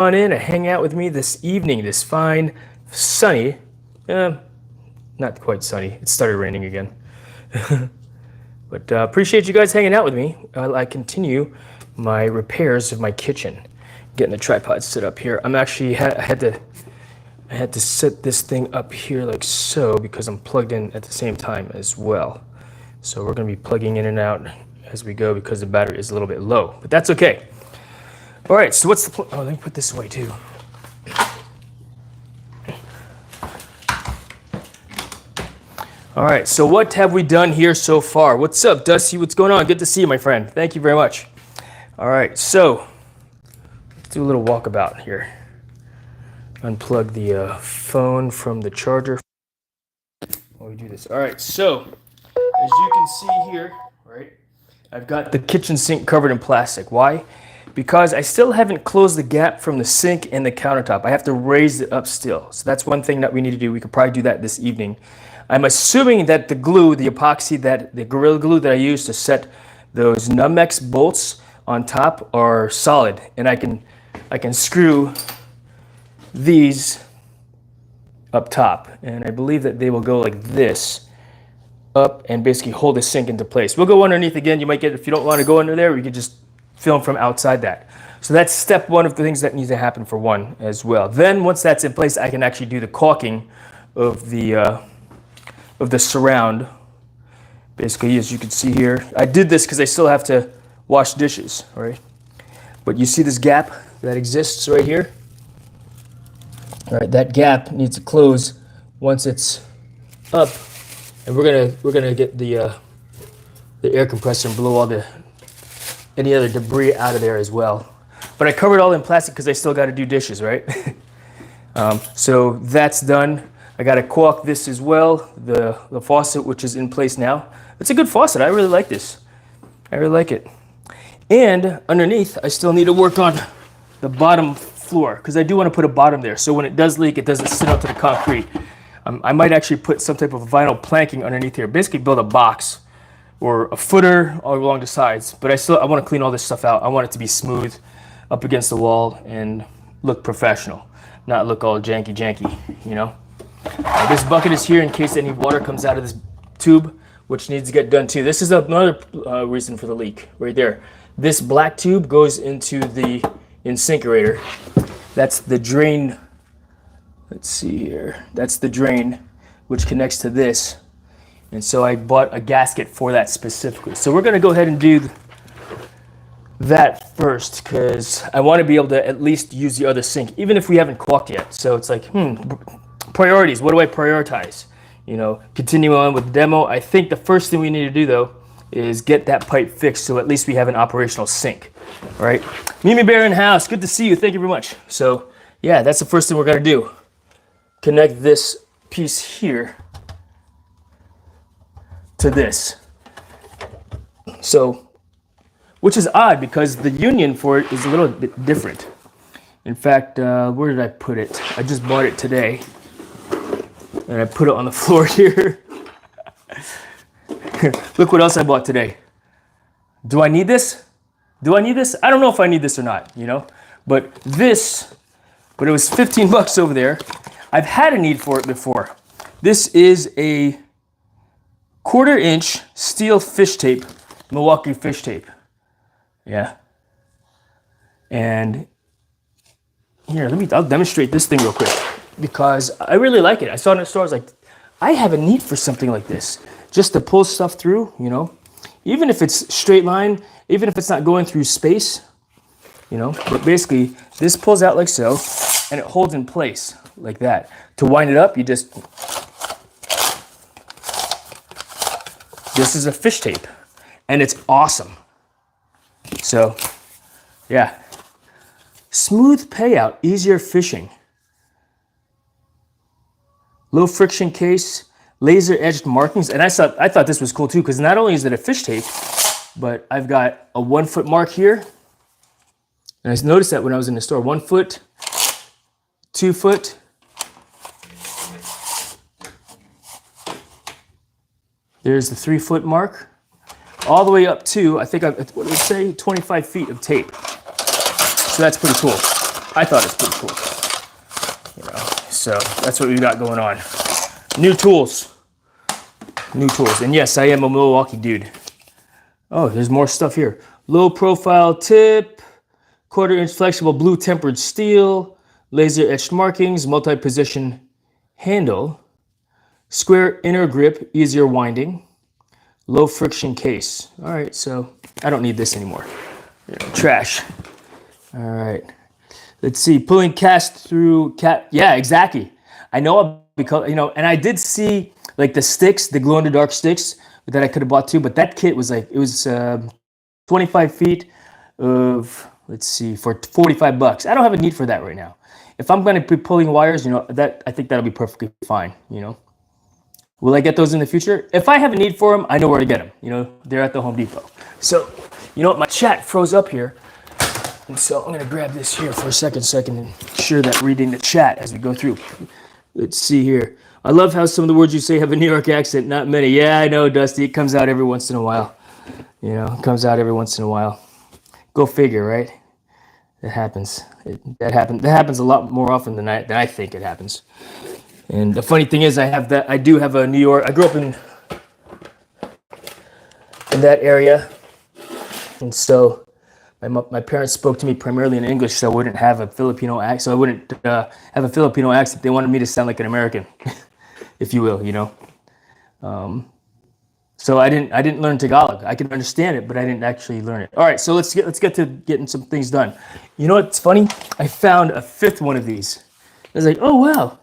on in and hang out with me this evening, this fine, sunny, not quite sunny. It started raining again. But appreciate you guys hanging out with me while I continue my repairs of my kitchen. Getting the tripod set up here. I'm actually, I had to set this thing up here like so because I'm plugged in at the same time as well. So we're going to be plugging in and out as we go because the battery is a little bit low, but that's okay. All right, so what's the oh, let me put this away too. All right, so what have we done here so far? What's up, Dusty? What's going on? Good to see you, my friend. Thank you very much. All right, so let's do a little walkabout here. Unplug the phone from the charger while we do this. All right, so as you can see here, right, I've got the kitchen sink covered in plastic. Why? Because I still haven't closed the gap from the sink and the countertop. I have to raise it up still. So that's one thing that we need to do. We could probably do that this evening. I'm assuming that the glue, the epoxy, the Gorilla Glue that I use to set those Numex bolts on top are solid. And I can screw these up top. And I believe that they will go like this up and basically hold the sink into place. We'll go underneath again. You might get, if you don't want to go under there, we could just film from outside that. So that's step one of the things that needs to happen for one as well. Then once that's in place, I can actually do the caulking of the surround. Basically, as you can see here, I did this because I still have to wash dishes, all right? But you see this gap that exists right here? All right, that gap needs to close once it's up, and we're gonna get the air compressor and blow all any other debris out of there as well. But I covered all in plastic because I still got to do dishes, right? So that's done. I got to caulk this as well, the faucet, which is in place now. It's a good faucet. I really like this. I really like it. And underneath, I still need to work on the bottom floor because I do want to put a bottom there. So when it does leak, it doesn't sit onto the concrete. I might actually put some type of vinyl planking underneath here. Basically build a box or a footer all along the sides. But I want to clean all this stuff out. I want it to be smooth up against the wall and look professional, not look all janky, you know? This bucket is here in case any water comes out of this tube, which needs to get done too. This is another reason for the leak right there. This black tube goes into the incinerator. That's the drain. Let's see here. That's the drain, which connects to this. And so I bought a gasket for that specifically. So we're going to go ahead and do that first because I want to be able to at least use the other sink, even if we haven't caulked yet. So it's like, priorities. What do I prioritize? You know, continue on with the demo. I think the first thing we need to do though is get that pipe fixed so at least we have an operational sink. All right. Mimi Bear in house. Good to see you. Thank you very much. So yeah, that's the first thing we're going to do. Connect this piece here to this. So, which is odd because the union for it is a little bit different. In fact, where did I put it? I just bought it today. And I put it on the floor here. Look what else I bought today. Do I need this? Do I need this? I don't know if I need this or not, you know? But it was 15 bucks over there. I've had a need for it before. This is a 1/4 inch steel fish tape, Milwaukee fish tape. Yeah. And here, I'll demonstrate this thing real quick because I really like it. I saw it in the store, I was like, I have a need for something like this. Just to pull stuff through, you know, even if it's straight line, even if it's not going through space, you know, but basically this pulls out like so and it holds in place like that. To wind it up, you just, this is a fish tape and it's awesome. So yeah, smooth payout, easier fishing. Low friction case, laser edged markings. And I thought this was cool too, because not only is it a fish tape, but I've got a 1 foot mark here. And I noticed that when I was in the store, 1 foot, 2 foot. There's the 3 foot mark. All the way up to, I think, what did it say? 25 feet of tape. So that's pretty cool. I thought it's pretty cool. You know, so that's what we've got going on. New tools. New tools. And yes, I am a Milwaukee dude. Oh, there's more stuff here. Low profile tip, 1/4 inch flexible blue tempered steel, laser etched markings, multi-position handle, square inner grip, easier winding, low friction case. All right, so I don't need this anymore. Trash. All right. Let's see. Pulling cast through cat. Yeah, exactly. I know because, you know, and I did see like the sticks, the glow in the dark sticks that I could have bought too, but that kit was like, it was 25 feet of, let's see, for $45. I don't have a need for that right now. If I'm going to be pulling wires, you know, that I think that'll be perfectly fine, you know. Will I get those in the future? If I have a need for them, I know where to get them. You know, they're at the Home Depot. So, you know what, my chat froze up here. And so I'm going to grab this here for a second so I can ensure that reading the chat as we go through. Let's see here. I love how some of the words you say have a New York accent. Not many. Yeah, I know, Dusty. It comes out every once in a while. You know, it comes out every once in a while. Go figure, right? It happens. That happens a lot more often than I think it happens. And the funny thing is, I do have a New York. I grew up in that area, and so my parents spoke to me primarily in English, so I wouldn't have a Filipino accent. So I wouldn't have a Filipino accent. They wanted me to sound like an American, if you will, you know. So I didn't learn Tagalog. I could understand it, but I didn't actually learn it. All right, so let's get to getting some things done. You know what's funny? I found a 5th one of these. I was like, oh wow.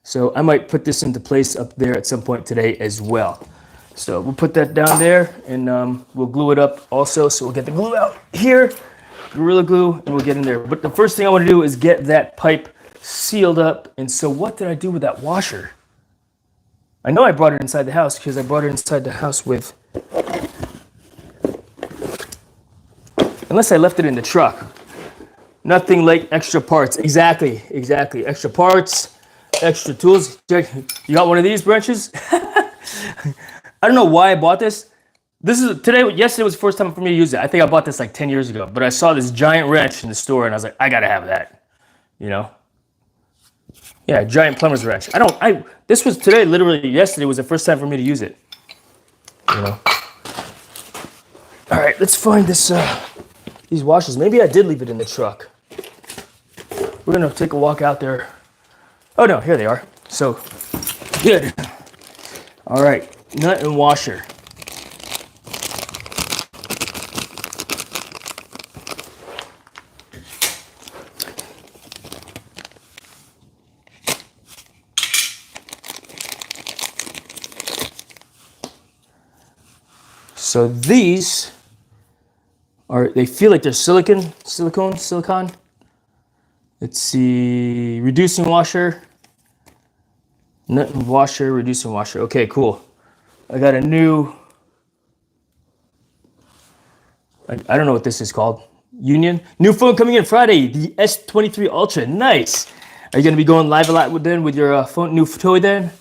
So I might put this into place up there at some point today as well. So we'll put that down there, and we'll glue it up also. So we'll get the glue out here, Gorilla Glue, and we'll get in there. But the first thing I want to do is get that pipe sealed up. And so what did I do with that washer? I know I brought it inside the house because I brought it inside the house with, unless I left it in the truck. Nothing like extra parts. Exactly. Extra parts, extra tools. You got one of these wrenches? I don't know why I bought this. Yesterday was the first time for me to use it. I think I bought this like 10 years ago, but I saw this giant wrench in the store and I was like, I gotta have that, you know? Yeah, giant plumber's wrench. This was today, literally yesterday was the first time for me to use it, you know? All right, let's find these washers. Maybe I did leave it in the truck. We're gonna take a walk out there. Oh no, here they are. So, good. All right, nut and washer. So these they feel like they're silicone. Let's see, reducing washer, nut and washer, reducing washer. Okay, cool. I got a new, I don't know what this is called. New phone coming in Friday, the S23 Ultra. Nice. Are you gonna be going live a lot with your new toy then,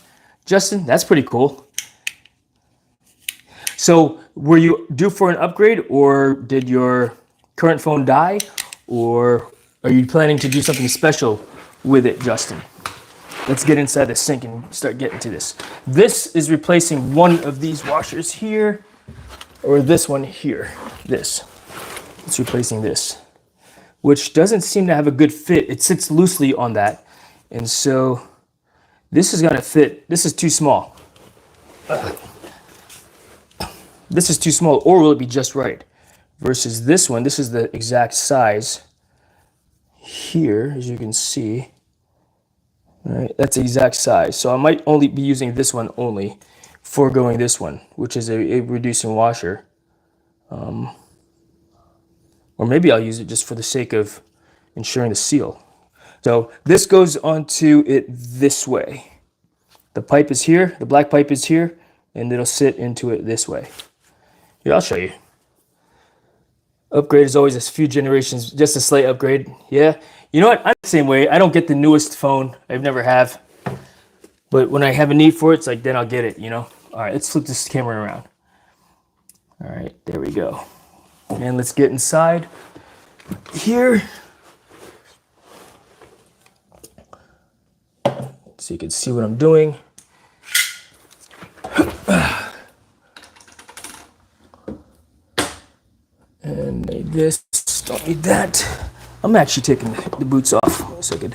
Justin? That's pretty cool. So were you due for an upgrade, or did your current phone die, or are you planning to do something special with it, Justin? Let's get inside the sink and start getting to this. This is replacing one of these washers here, or this one here. It's replacing this, which doesn't seem to have a good fit. It sits loosely on that, and so this is gonna fit. This is too small. This is too small, or will it be just right? Versus this one, this is the exact size here, as you can see. All right, that's the exact size. So I might only be using this one only, foregoing this one, which is a reducing washer. Or maybe I'll use it just for the sake of ensuring the seal. So this goes onto it this way. The pipe is here, the black pipe is here, and it'll sit into it this way. Here, I'll show you. Upgrade is always a few generations, just a slight upgrade. Yeah, you know what? I'm the same way. I don't get the newest phone. I've never have. But when I have a need for it, it's like, then I'll get it, you know? All right, let's flip this camera around. All right, there we go. And let's get inside here. so you can see what I'm doing. And need this, don't need that. I'm actually taking the boots off so I could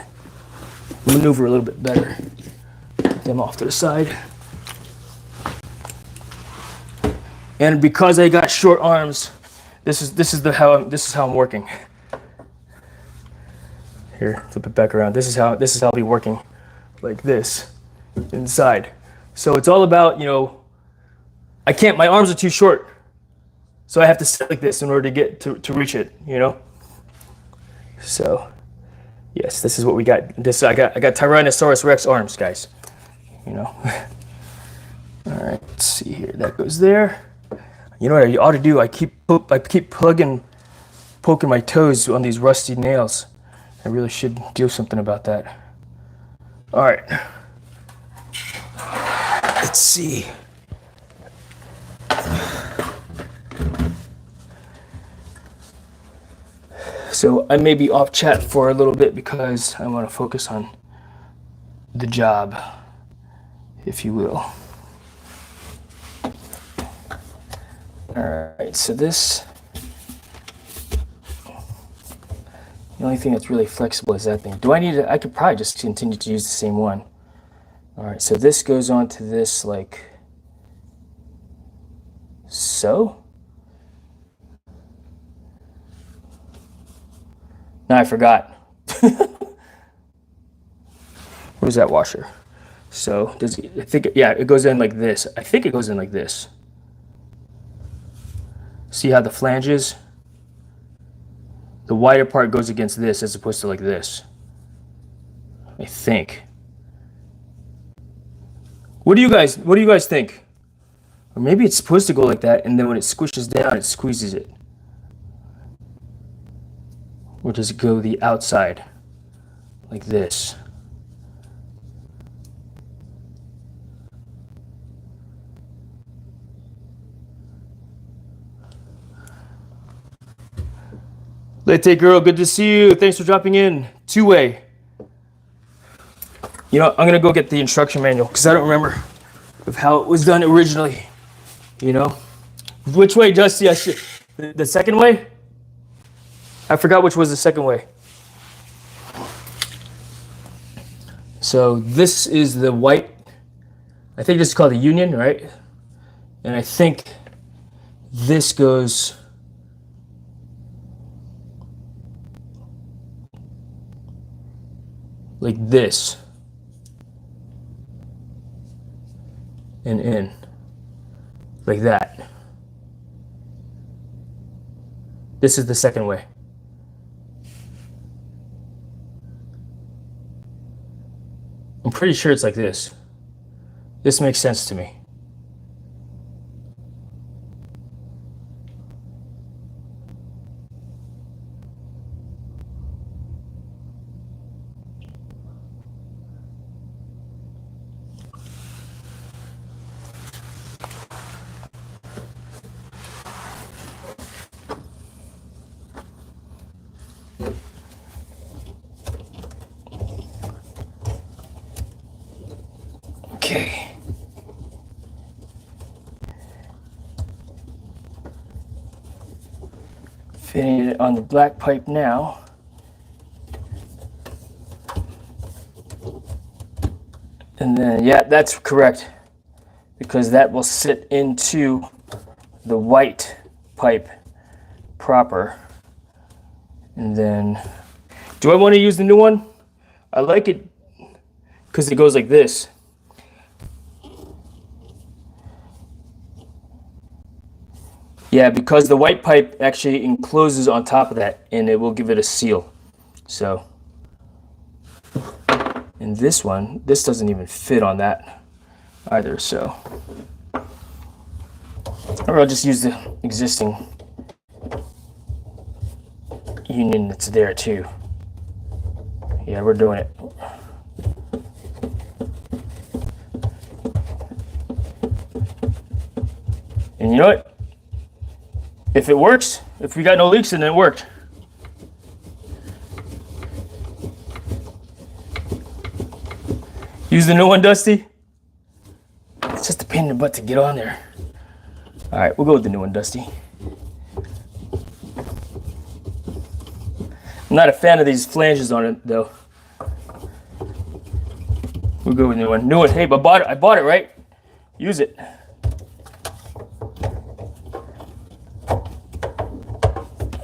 maneuver a little bit better. Get them off to the side. And because I got short arms, this is how I'm working. Here, flip it back around. This is how I'll be working, like this, inside. So it's all about, you know, my arms are too short, so I have to sit like this in order to get to reach it, you know. So, yes, this is what we got. I got Tyrannosaurus Rex arms, guys. You know. All right, let's see here. That goes there. You know what I ought to do? I keep poking my toes on these rusty nails. I really should do something about that. All right. Let's see. So I may be off chat for a little bit because I want to focus on the job, if you will. All right, so this, the only thing that's really flexible is that thing. I could probably just continue to use the same one. All right, so this goes on to this like so. No, I forgot. Where's that washer? So it goes in like this. I think it goes in like this. See how the flanges? The wider part goes against this as opposed to like this. I think. What do you guys think? Or maybe it's supposed to go like that, and then when it squishes down, it squeezes it. Or does it go the outside, like this? Latte girl, good to see you. Thanks for dropping in. Two-way. You know, I'm gonna go get the instruction manual because I don't remember of how it was done originally. You know, which way, Dusty? The second way? I forgot which was the second way. So this is the white. I think this is called the Union, right? And I think this goes like this and in like that. This is the second way. I'm pretty sure it's like this. This makes sense to me. Okay. Fitting it on the black pipe now. And then, yeah, that's correct. Because that will sit into the white pipe proper. And then, do I want to use the new one? I like it because it goes like this. Yeah, because the white pipe actually encloses on top of that and it will give it a seal. So, and this one, this doesn't even fit on that either, so. Or I'll just use the existing Union that's there too. Yeah, we're doing it. And you know what? If it works, if we got no leaks, then it worked. Use the new one, Dusty? It's just a pain in the butt to get on there. All right, we'll go with the new one, Dusty. I'm not a fan of these flanges on it, though. We'll go with new one. New one. Hey, but I bought it, right? Use it.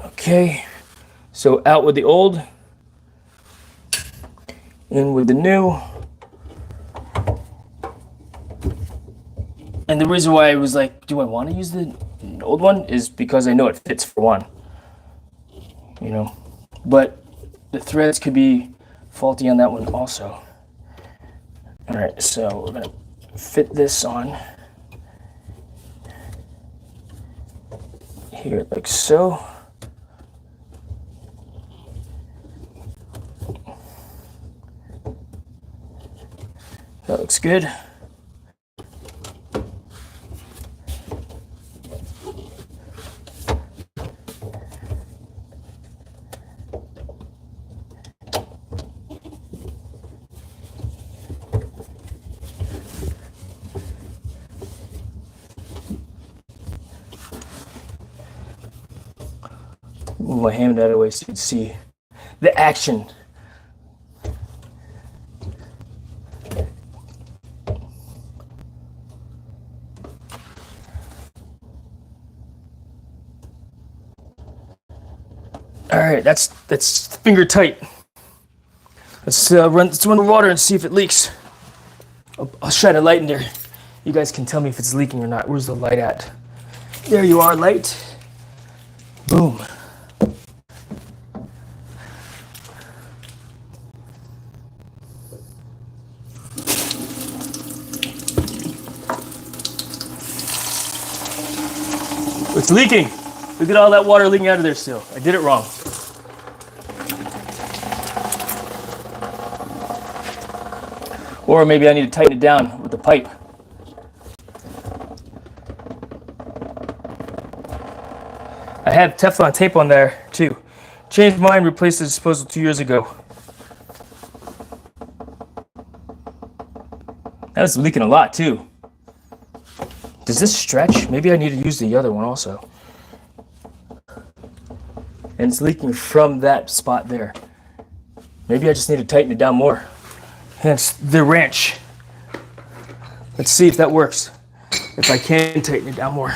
Okay. So out with the old, in with the new. And the reason why I was like, do I want to use the old one is because I know it fits for one. You know, but the threads could be faulty on that one also. All right, so we're gonna fit this on here like so. That looks good. Move my hand out of the way so you can see the action. All right, that's finger tight. Let's run the water and see if it leaks. I'll shine a light in there. You guys can tell me if it's leaking or not. Where's the light at? There you are, light. Boom. It's leaking. Look at all that water leaking out of there still. I did it wrong. Or maybe I need to tighten it down with the pipe. I have Teflon tape on there too. Changed mine, replaced the disposal 2 years ago. That was leaking a lot too. Does this stretch? Maybe I need to use the other one also. And it's leaking from that spot there. Maybe I just need to tighten it down more. Hence the wrench. Let's see if that works. If I can tighten it down more.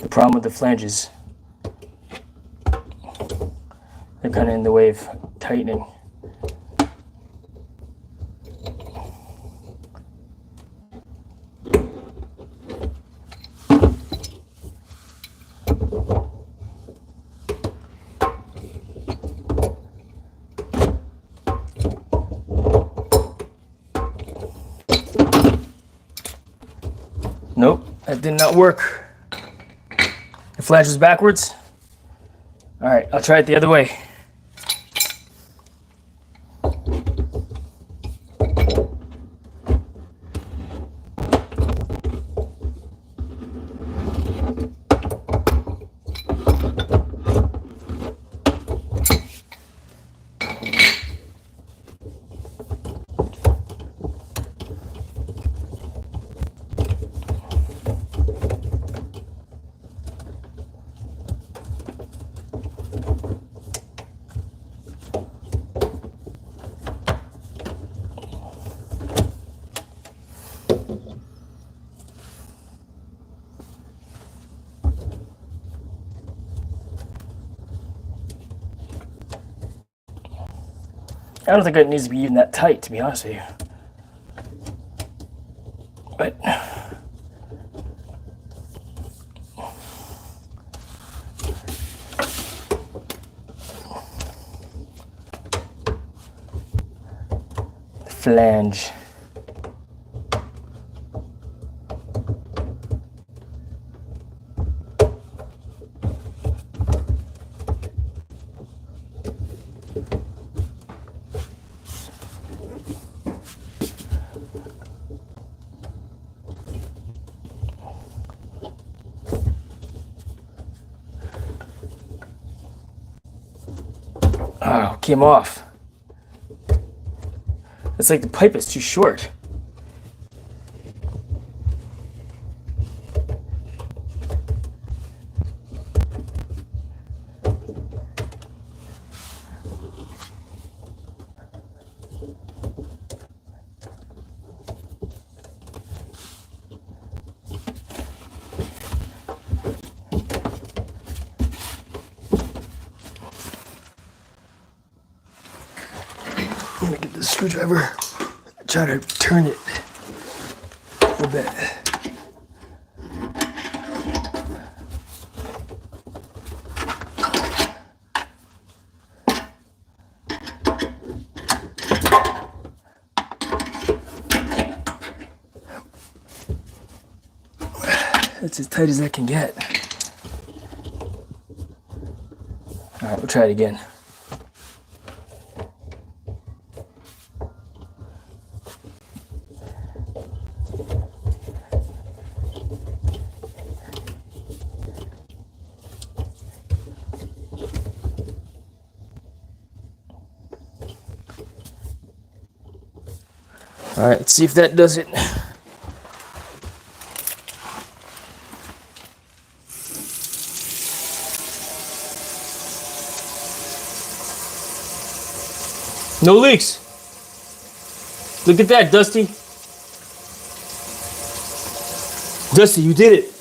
Problem with the flanges, they're kind of in the way of tightening. Nope, that did not work. The flange is backwards. All right, I'll try it the other way. I don't think it needs to be even that tight, to be honest with you. But flange. Oh, came off. It's like the pipe is too short. I'm gonna get the screwdriver, try to turn it a little bit. That's as tight as I can get. All right, we'll try it again. All right, let's see if that does it. No leaks. Look at that, Dusty. Dusty, you did it.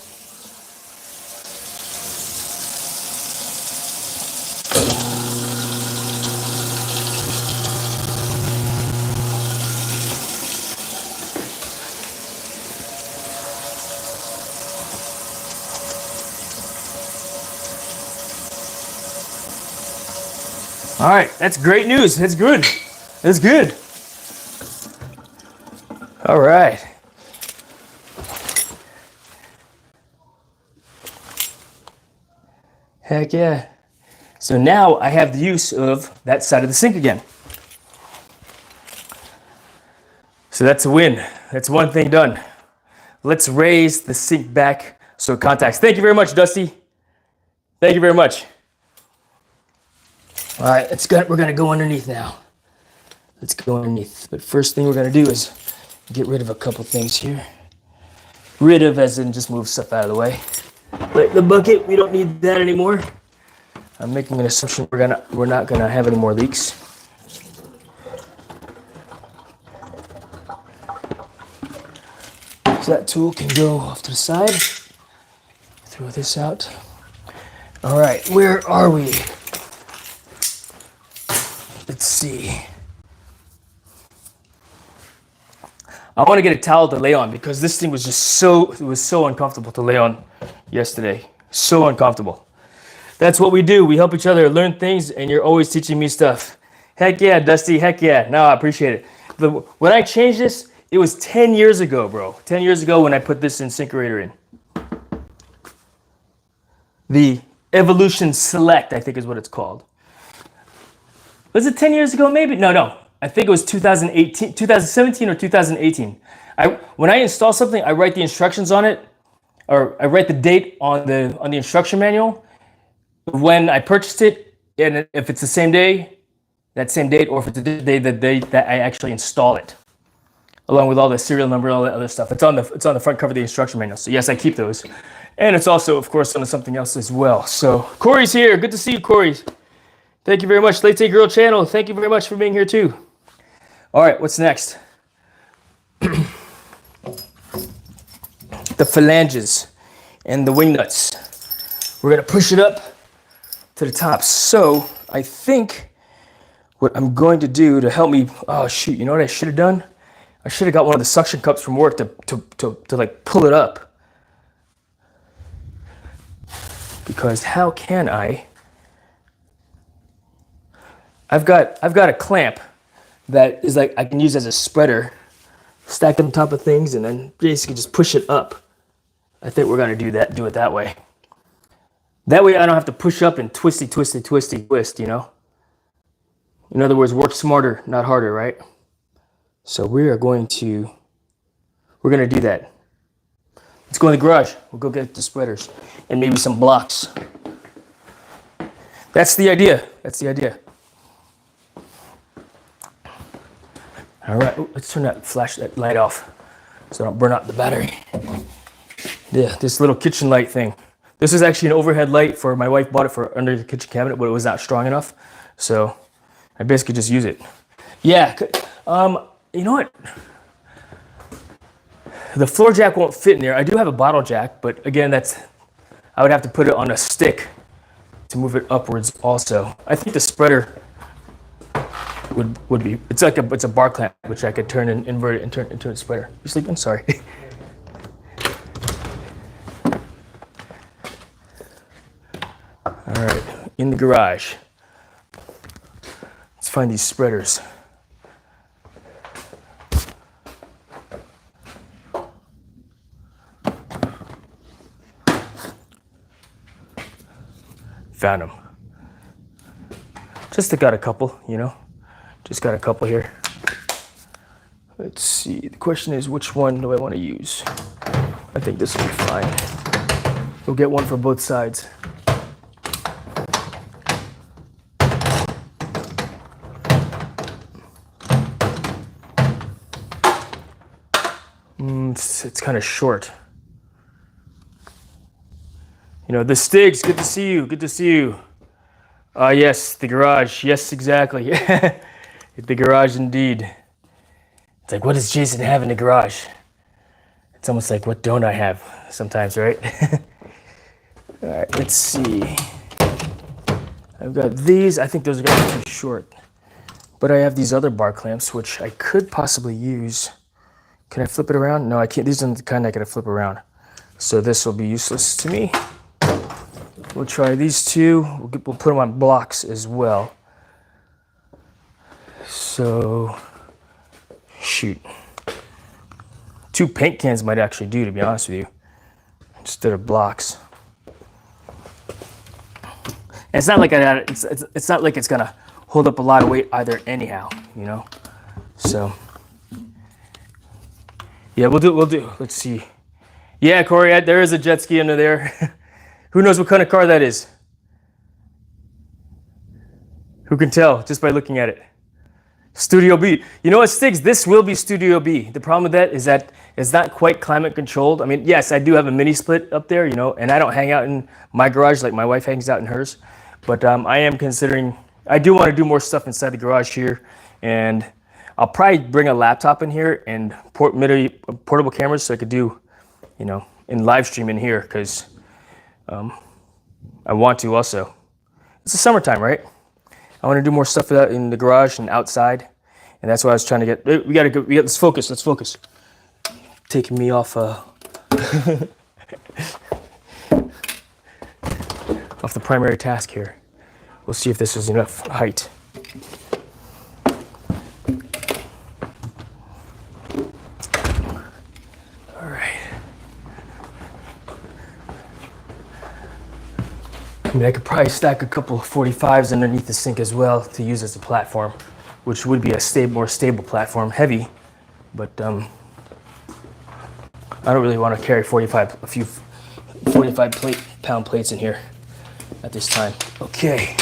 All right, that's great news. That's good. That's good. All right. Heck yeah. So now I have the use of that side of the sink again. So that's a win. That's one thing done. Let's raise the sink back so it contacts. Thank you very much, Dusty. Thank you very much. All right, we're gonna go underneath now. Let's go underneath. But first thing we're gonna do is get rid of a couple things here. Rid of as in just move stuff out of the way. Like the bucket, we don't need that anymore. I'm making an assumption we're not gonna have any more leaks. So that tool can go off to the side. Throw this out. All right, where are we? Let's see. I want to get a towel to lay on because this thing was just so uncomfortable to lay on yesterday. So uncomfortable. That's what we do. We help each other learn things, and you're always teaching me stuff. Heck yeah, Dusty. Heck yeah. No, I appreciate it. When I changed this, it was 10 years ago, bro. 10 years ago when I put this InSinkErator in. The Evolution Select, I think is what it's called. Was it 10 years ago, maybe? No. I think it was 2017 or 2018. When I install something, I write the instructions on it, or I write the date on the instruction manual when I purchased it, and if it's the same day, that same date, or if it's the date that I actually install it, along with all the serial number, all that other stuff. It's on the front cover of the instruction manual. So yes, I keep those, and it's also, of course, on something else as well. So Corey's here. Good to see you, Corey. Thank you very much, Latte Girl Channel. Thank you very much for being here too. All right, what's next? The phalanges and the wing nuts. We're gonna push it up to the top. So I think what I'm going to do to help me, oh shoot, you know what I should have done? I should have got one of the suction cups from work to like pull it up. Because how can I? I've got a clamp that is like I can use as a spreader, stack on top of things, and then basically just push it up. I think we're gonna do it that way. That way I don't have to push up and twist, you know? In other words, work smarter, not harder, right? So we're gonna do that. Let's go in the garage. We'll go get the spreaders and maybe some blocks. That's the idea. All right, let's turn that light off so I don't burn out the battery. Yeah, this little kitchen light thing. This is actually an overhead light for my wife bought it for under the kitchen cabinet, but it was not strong enough. So I basically just use it. Yeah, you know what? The floor jack won't fit in there. I do have a bottle jack, but again, I would have to put it on a stick to move it upwards also. I think the spreader would be, it's a bar clamp, which I could turn and invert it and turn into a spreader. You sleeping? Sorry. All right, in the garage. Let's find these spreaders. Found them. Just got a couple, you know. Just got a couple here. Let's see. The question is, which one do I want to use? I think this will be fine. We'll get one for both sides. It's kind of short. You know, the Stigs, good to see you. Good to see you. Yes, the garage. Yes, exactly. The garage indeed. It's like, what does Jason have in the garage? It's almost like, what don't I have sometimes, right? All right, let's see. I've got these. I think those are going to be too short. But I have these other bar clamps, which I could possibly use. Can I flip it around? No, I can't. These are the kind I gotta flip around. So this will be useless to me. We'll try these two. We'll put them on blocks as well. So, shoot. 2 paint cans might actually do, to be honest with you, instead of blocks. And it's not like it's not like it's gonna hold up a lot of weight either, anyhow. You know, so. Yeah, we'll do. Let's see. Yeah, Corey, there is a jet ski under there. Who knows what kind of car that is? Who can tell just by looking at it? Studio B. You know what, Stigs? This will be Studio B. The problem with that is that it's not quite climate controlled. I mean, yes, I do have a mini split up there, you know, and I don't hang out in my garage like my wife hangs out in hers. But I am considering, I do want to do more stuff inside the garage here, and I'll probably bring a laptop in here and portable cameras so I could do, you know, in live stream in here because I want to also. It's the summertime, right? I want to do more stuff in the garage and outside, and that's why I was trying to get. Let's focus. Let's focus. Taking me off off the primary task here. We'll see if this is enough height. I mean, I could probably stack a couple of 45s underneath the sink as well to use as a platform, which would be a more stable platform, heavy, but I don't really want to carry 45-pound plates in here at this time. Okay.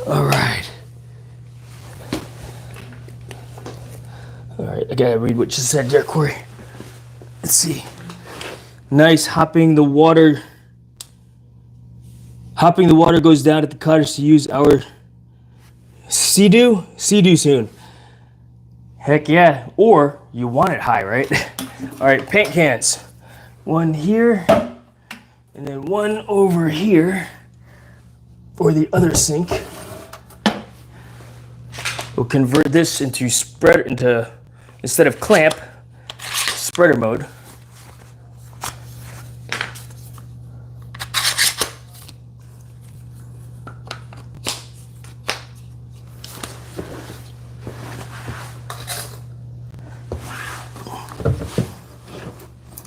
All right. All right, I gotta read what you said there, Corey. Let's see. Nice, hopping the water goes down at the cottage to use our Sea-Doo soon. Heck yeah, or you want it high, right? All right, paint cans. one here, and then one over here for the other sink. We'll convert this into instead of clamp, spreader mode.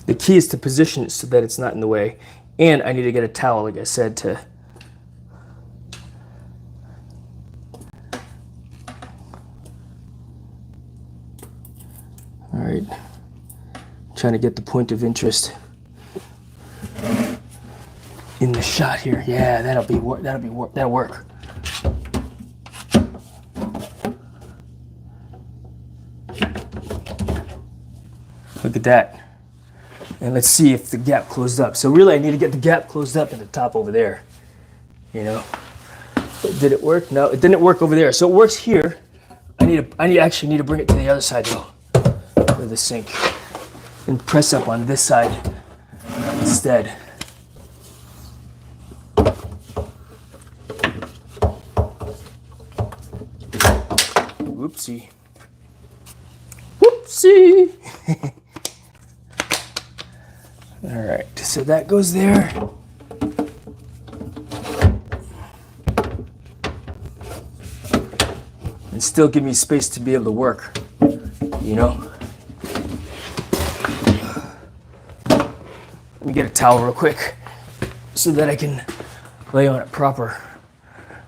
The key is to position it so that it's not in the way. And I need to get a towel, like I said, to all right. Trying to get the point of interest in the shot here. Yeah, that'll work. Look at that. And let's see if the gap closed up. So really I need to get the gap closed up at the top over there. You know? But did it work? No, it didn't work over there. So it works here. I actually need to bring it to the other side though. Of the sink. And press up on this side instead. Whoopsie. Whoopsie! All right, so that goes there. And still give me space to be able to work, you know? Let me get a towel real quick so that I can lay on it proper.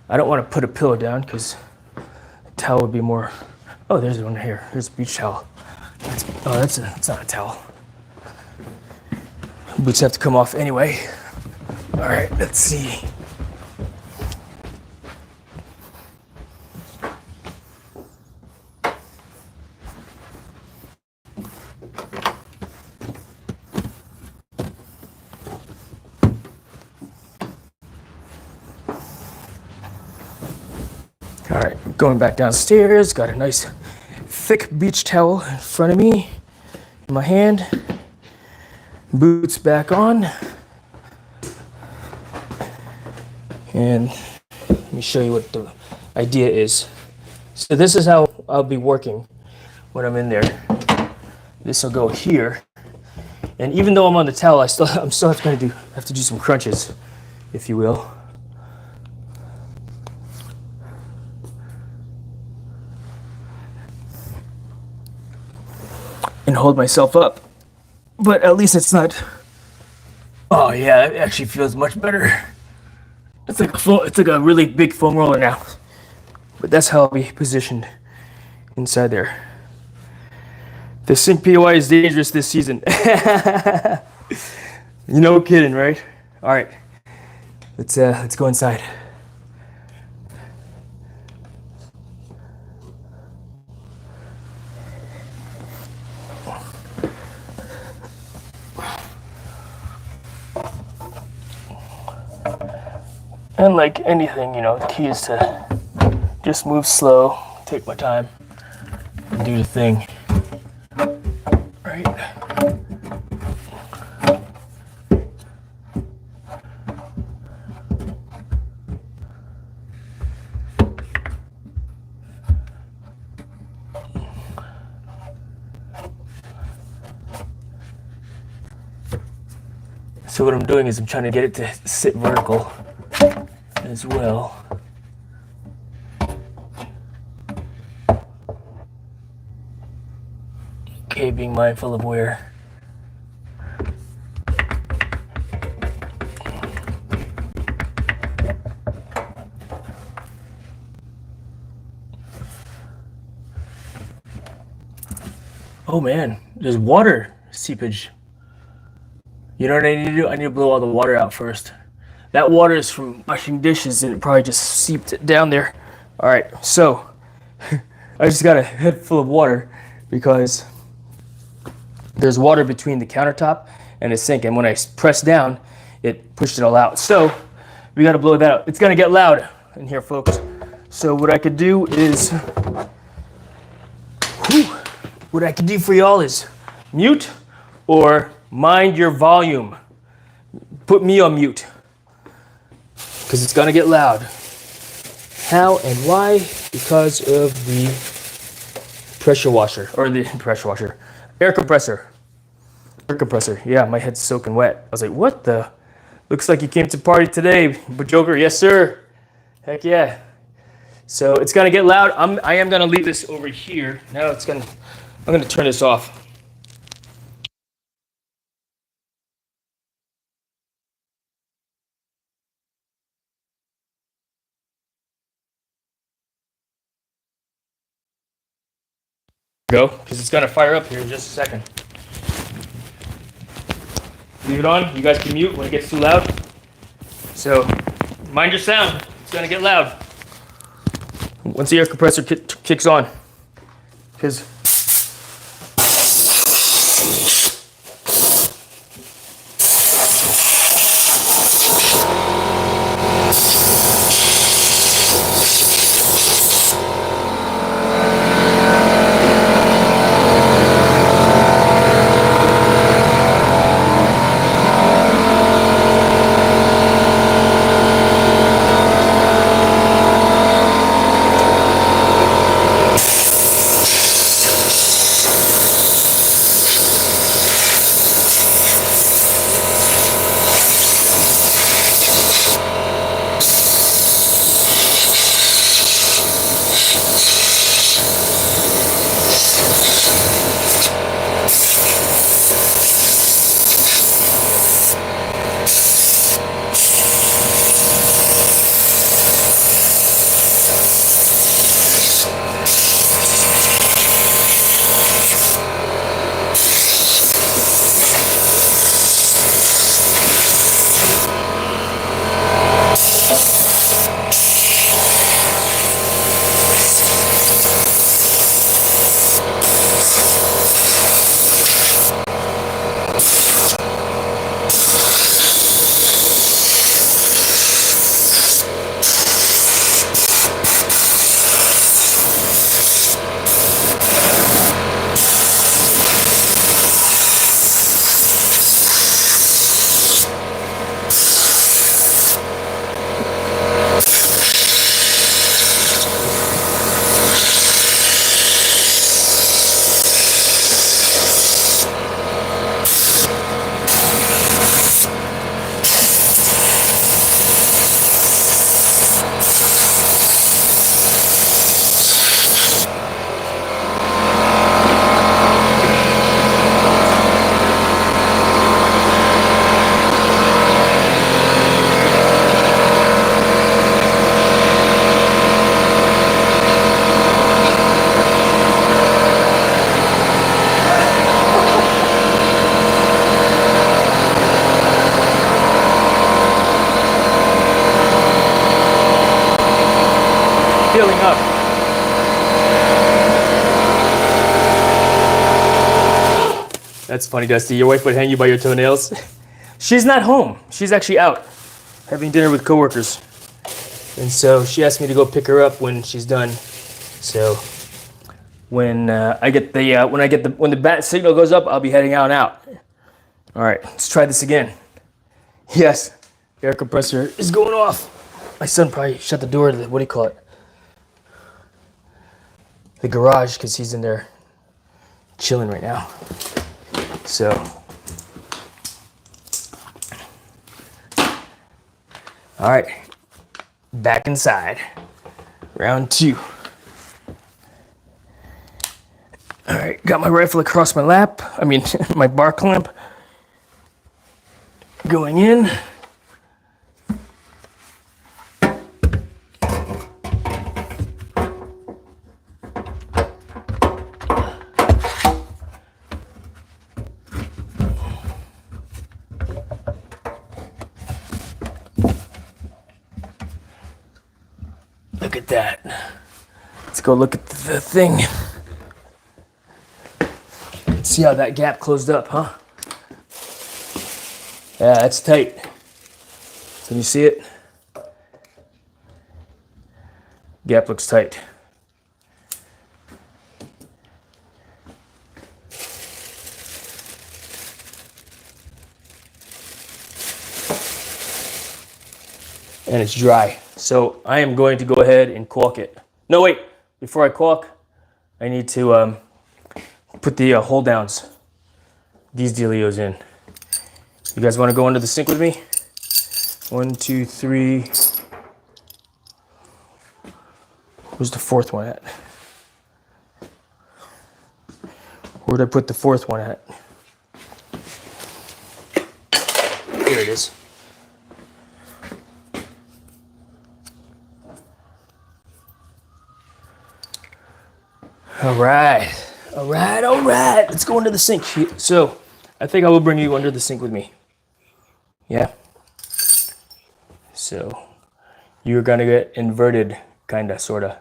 I don't want to put a pillow down because a towel would be more. Oh, there's one here. Here's a beach towel. That's not a towel. Boots have to come off anyway. All right, let's see. All right, going back downstairs, got a nice thick beach towel in front of me, in my hand. Boots back on. And let me show you what the idea is. So this is how I'll be working when I'm in there. This will go here. And even though I'm on the towel, I'm still have to do some crunches, if you will. And hold myself up. But at least it's not. Oh yeah, it actually feels much better. It's like a really big foam roller now. But that's how I'll be positioned inside there. The sink POI is dangerous this season. No kidding, right? All right, let's go inside. And like anything, you know, the key is to just move slow, take my time, and do the thing. Right? So what I'm doing is I'm trying to get it to sit vertical as well. Okay, being mindful of where. Oh man, there's water seepage. You know what I need to do? I need to blow all the water out first. That water is from washing dishes and it probably just seeped it down there. All right, so I just got a head full of water because there's water between the countertop and the sink, and when I press down, it pushed it all out. So we got to blow that out. It's gonna get loud in here, folks. So what I could do is, what I could do for y'all is mute or mind your volume. Put me on mute, because it's gonna get loud. How and why? Because of the pressure washer, or the pressure washer, air compressor. Air compressor. Yeah, my head's soaking wet. I was like, what the? Looks like you came to party today, but Joker. Yes, sir. Heck yeah. So it's gonna get loud. I am gonna leave this over here. Now I'm gonna turn this off. Go, because it's gonna fire up here in just a second. Leave it on. You guys can mute when it gets too loud. So mind your sound. It's gonna get loud once the air compressor kicks on. Because filling up. That's funny, Dusty. Your wife would hang you by your toenails. She's not home. She's actually out having dinner with coworkers. And so she asked me to go pick her up when she's done. So when when the bat signal goes up, I'll be heading out and out. All right, let's try this again. Yes, the air compressor is going off. My son probably shut the door to the, what do you call it? The garage, because he's in there chilling right now. So, all right, back inside. Round two. All right, got my rifle across my lap. I mean, my bar clamp. Going in. Look at that. Let's go look at the thing. Let's see how that gap closed up, huh? Yeah, that's tight. Can you see it? Gap looks tight. and it's dry. So I am going to go ahead and caulk it. No, wait, before I caulk, I need to put the hold downs, these dealios in. You guys want to go under the sink with me? 1, 2, 3. Where's the fourth one at? Where'd I put the fourth one at? Here it is. All right. Let's go under the sink. So, I think I will bring you under the sink with me. Yeah. So, you're gonna get inverted, kinda, sorta.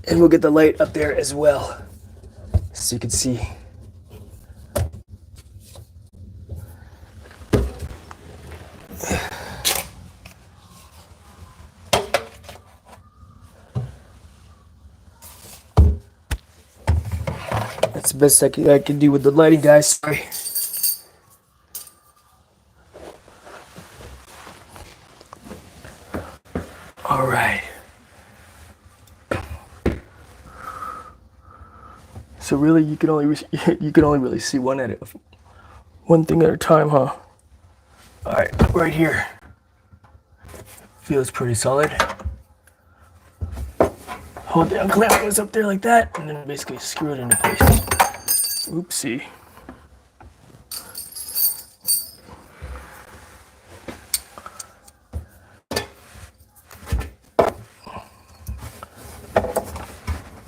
And we'll get the light up there as well, so you can see. That's the best I can do with the lighting, guys. Sorry. All right. So really, you can only really see one thing at a time, huh? All right, right here. Feels pretty solid. Hold down, clamp goes up there like that, and then basically screw it into place. Oopsie.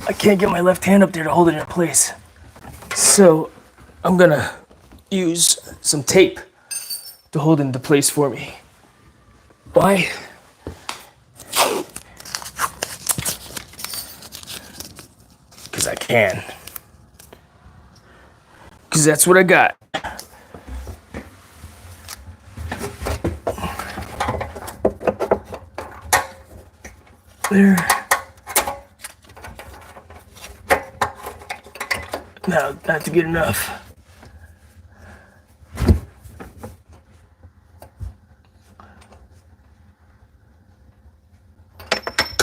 I can't get my left hand up there to hold it in place. So I'm gonna use some tape to hold it into place for me. Why? Because I can. Because that's what I got. There. Now, not to get enough.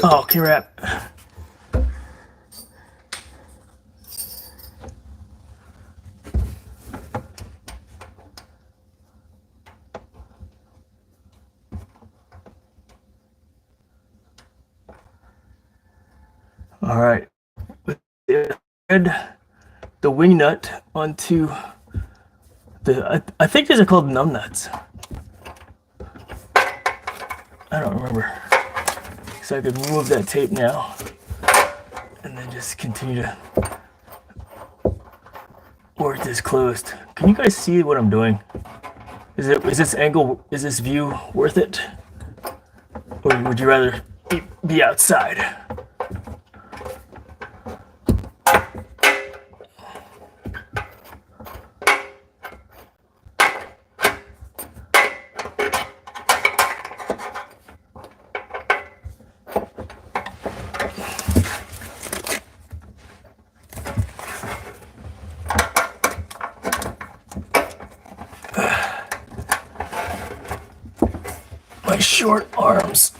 Oh, crap. All right. The wing nut onto I think these are called numb nuts. I don't remember. So I could remove that tape now and then just continue to work this closed. Can you guys see what I'm doing? Is this view worth it? Or would you rather be outside? My short arms.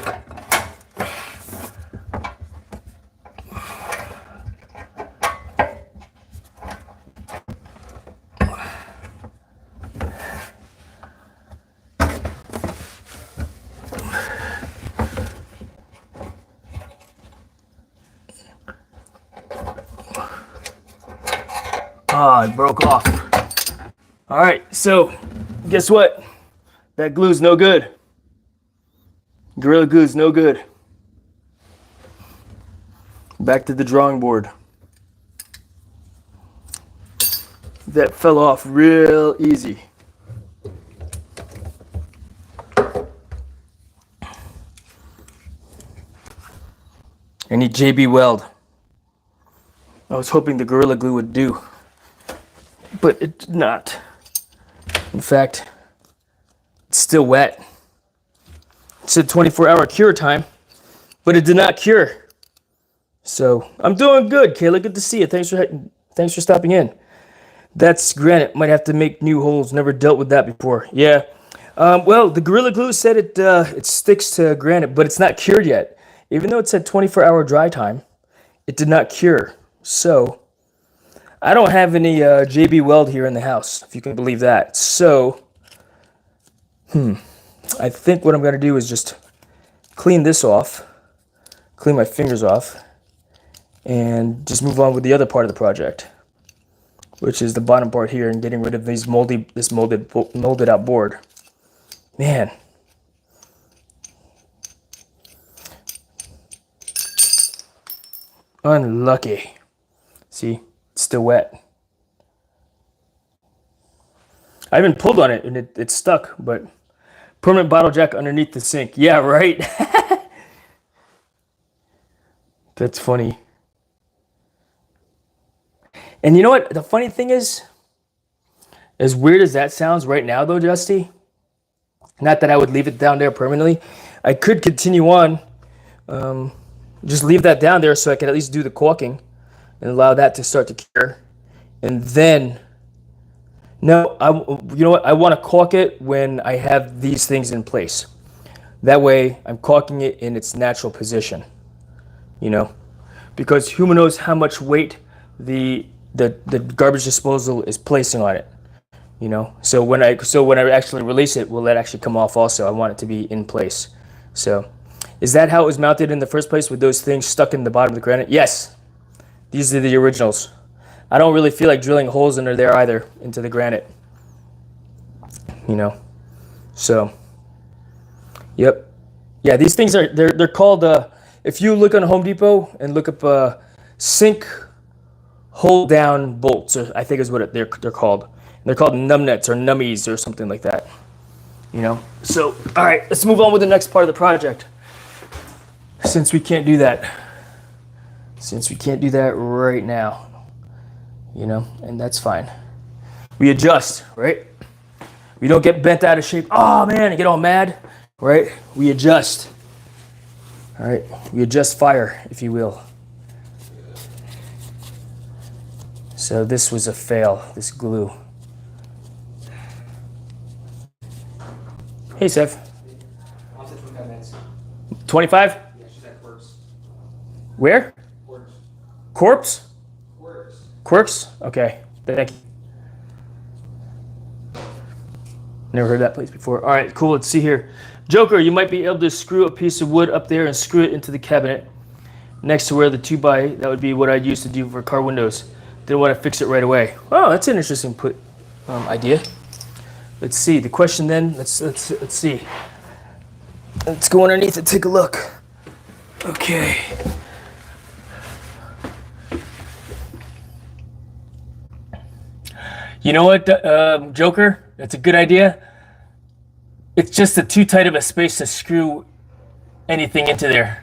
Ah, it broke off. All right, so guess what? That glue's no good. Gorilla Glue's no good. Back to the drawing board. That fell off real easy. I need JB Weld. I was hoping the Gorilla Glue would do, but it did not. In fact, it's still wet. It said 24-hour cure time, but it did not cure. So I'm doing good, Kayla. Good to see you. Thanks for stopping in. That's granite. Might have to make new holes. Never dealt with that before. Yeah. Well, the Gorilla Glue said it sticks to granite, but it's not cured yet. Even though it said 24-hour dry time, it did not cure. So I don't have any JB Weld here in the house, if you can believe that. So, I think what I'm going to do is just clean this off, clean my fingers off, and just move on with the other part of the project, which is the bottom part here and getting rid of this molded out board. Man. Unlucky. See, it's still wet. I even pulled on it and it's stuck, but permanent bottle jack underneath the sink. Yeah, right? That's funny. And you know what? The funny thing is, as weird as that sounds right now though, Justy, not that I would leave it down there permanently. I could continue on, just leave that down there so I can at least do the caulking and allow that to start to cure. And then, no, you know what? I want to caulk it when I have these things in place. That way, I'm caulking it in its natural position, you know? Because who knows how much weight the garbage disposal is placing on it, you know? So when I actually release it, will that actually come off also? I want it to be in place. So, is that how it was mounted in the first place, with those things stuck in the bottom of the granite? Yes. These are the originals. I don't really feel like drilling holes under there either, into the granite. You know? So, yep. Yeah, these things are, they're called, if you look on Home Depot and look up sink hold down bolts, or I think is what they're called. They're called numbnuts or nummies or something like that. You know? So, all right, let's move on with the next part of the project. Since we can't do that. Since we can't do that right now. You know, and that's fine. We adjust, right? We don't get bent out of shape. Oh man, and get all mad, right? We adjust. All right, we adjust fire, if you will. So this was a fail, this glue. Hey, Seth. I'll take 25 minutes. 25? Yeah, she's at Quirks. Where? Quirks. Corpse? Quirks. Quirks? Okay, thank you. Never heard that place before. All right, cool, let's see here. Joker, you might be able to screw a piece of wood up there and screw it into the cabinet next to where the 2x, that would be what I'd use to do for car windows. Didn't want to fix it right away. Oh, that's an interesting idea. Let's see, the question then, let's see. Let's go underneath and take a look. Okay. You know what, Joker? That's a good idea. It's just too tight of a space to screw anything into there.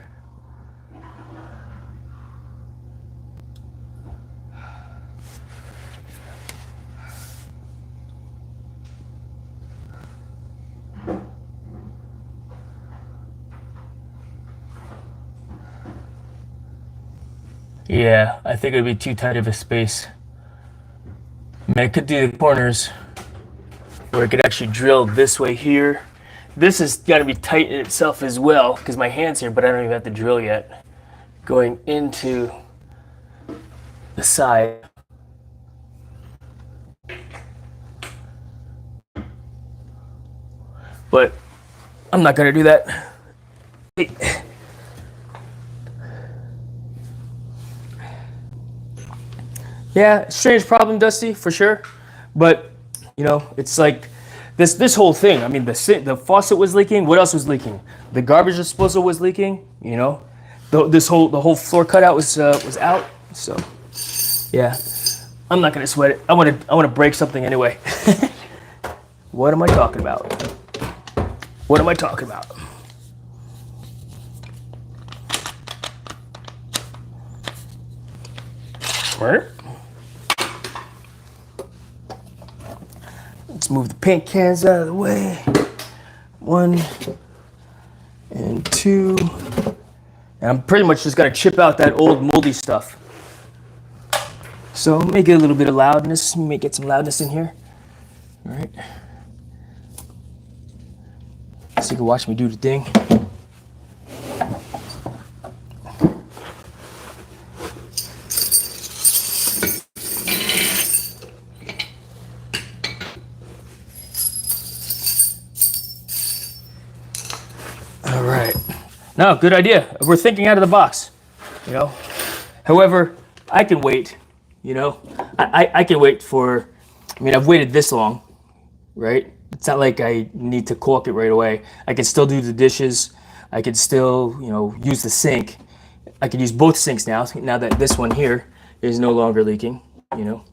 Yeah, I think it would be too tight of a space. I mean, I could do the corners where I could actually drill this way here. This has got to be tight in itself as well because my hand's here, but I don't even have to drill yet. Going into the side. But I'm not going to do that. Yeah, strange problem, Dusty, for sure. But, you know, it's like this whole thing. I mean, the faucet was leaking. What else was leaking? The garbage disposal was leaking. You know, the whole floor cutout was out. So, yeah, I'm not gonna sweat it. I want to break something anyway. What am I talking about? What am I talking about? Right. Let's move the paint cans out of the way. 1, and 2. And I'm pretty much just gotta chip out that old moldy stuff. So make it a little bit of loudness. You may get some loudness in here. All right. So you can watch me do the thing. All right. No, good idea. We're thinking out of the box, you know. However, I can wait, you know. I can wait for, I mean, I've waited this long, right? It's not like I need to caulk it right away. I can still do the dishes. I can still, you know, use the sink. I can use both sinks now that this one here is no longer leaking, you know.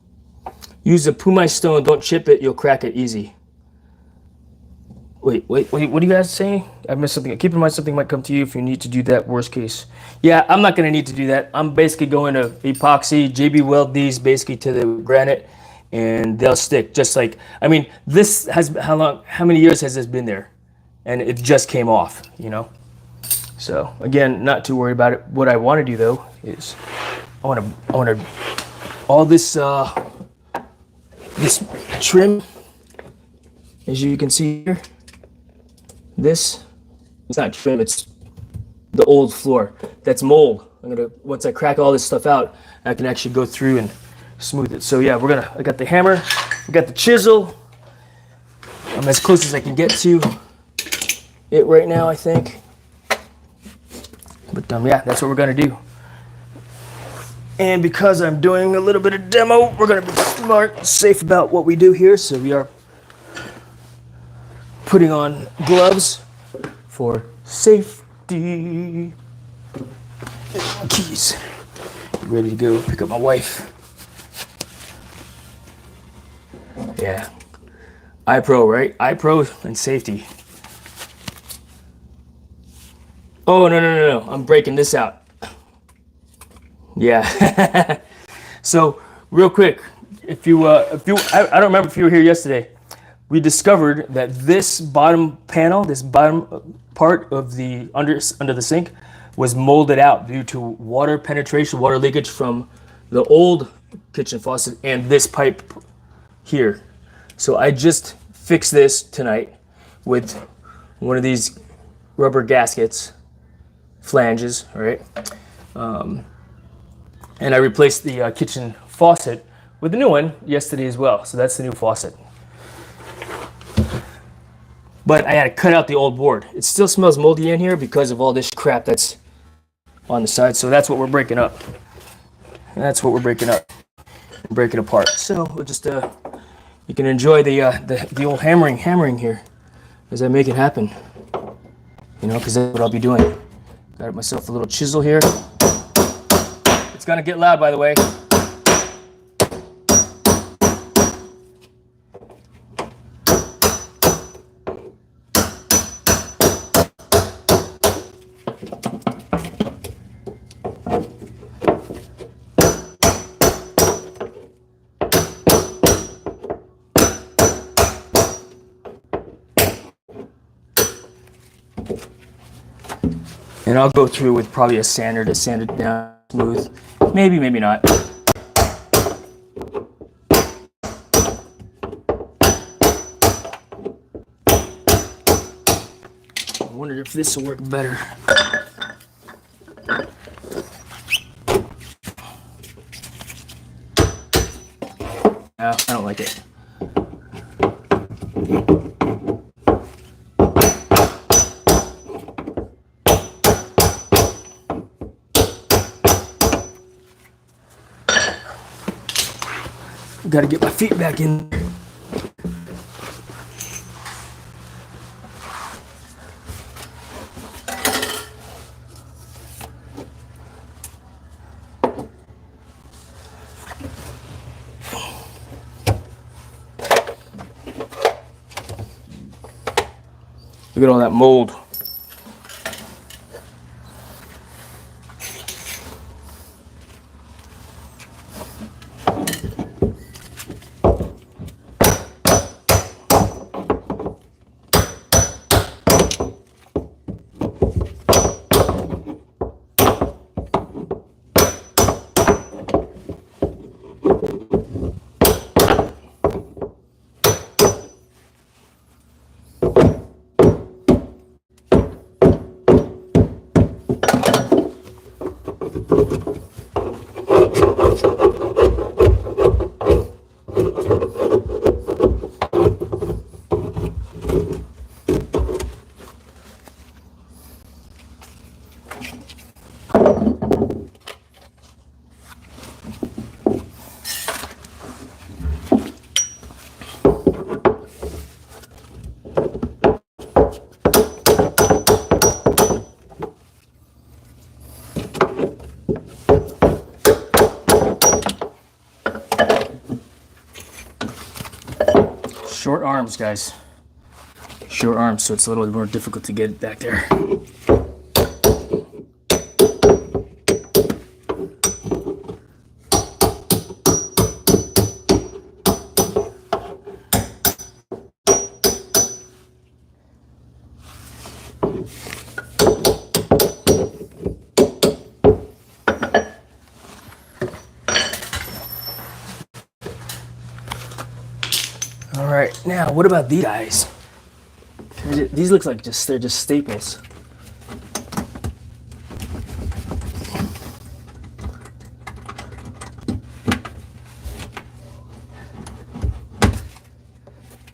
Use a pumice stone, don't chip it, you'll crack it easy. Wait, what are you guys saying? I missed something. Keep in mind something might come to you if you need to do that, worst case. Yeah, I'm not gonna need to do that. I'm basically going to epoxy, JB weld these basically to the granite and they'll stick just like, I mean, this has, how many years has this been there? And it just came off, you know? So again, not too worried about it. What I wanna do though is I wanna, all this, this trim, as you can see here, this, it's not trim, it's the old floor. That's mold. I'm gonna, once I crack all this stuff out, I can actually go through and smooth it. So yeah, I got the hammer, we got the chisel. I'm as close as I can get to it right now, I think. But yeah, that's what we're gonna do. And because I'm doing a little bit of demo, we're gonna be smart, safe about what we do here. So we are putting on gloves for safety. Keys. Ready to go pick up my wife. Yeah. iPro, right? iPro and safety. Oh, no. I'm breaking this out. Yeah. So, real quick, I don't remember if you were here yesterday. We discovered that this bottom panel, this bottom part of the under the sink was molded out due to water penetration, water leakage from the old kitchen faucet and this pipe here. So I just fixed this tonight with one of these rubber gaskets, flanges, all right? And I replaced the kitchen faucet with the new one yesterday as well. So that's the new faucet. But I had to cut out the old board. It still smells moldy in here because of all this crap that's on the side. So that's what we're breaking up. That's what we're breaking up, breaking apart. So we'll just you can enjoy the old hammering here as I make it happen. You know, because that's what I'll be doing. Got myself a little chisel here. It's gonna get loud, by the way. And I'll go through with probably a sander to sand it down smooth. Maybe, maybe not. I wonder if this will work better. No, I don't like it. Got to get my feet back in. Look at all that mold. Short arms, guys. Short arms, so it's a little more difficult to get it back there. All right, now what about these guys? These look like they're just staples.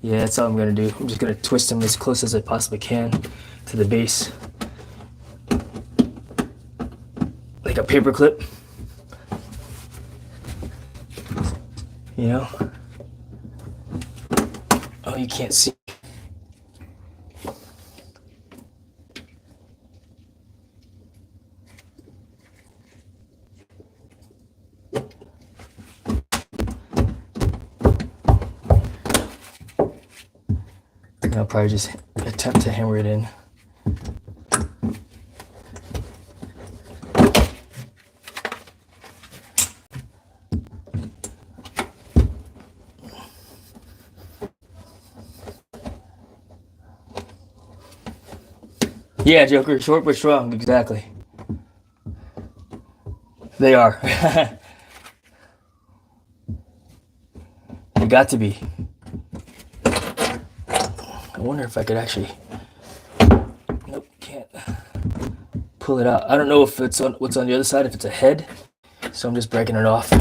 Yeah, that's all I'm gonna do. I'm just gonna twist them as close as I possibly can to the base. Like a paper clip. You know? Oh, you can't see. I'll probably just attempt to hammer it in. Yeah, Joker, short but strong, exactly. They are. They got to be. I wonder if I could actually. Nope, can't pull it out. I don't know if it's on what's on the other side, if it's a head. So I'm just breaking it off.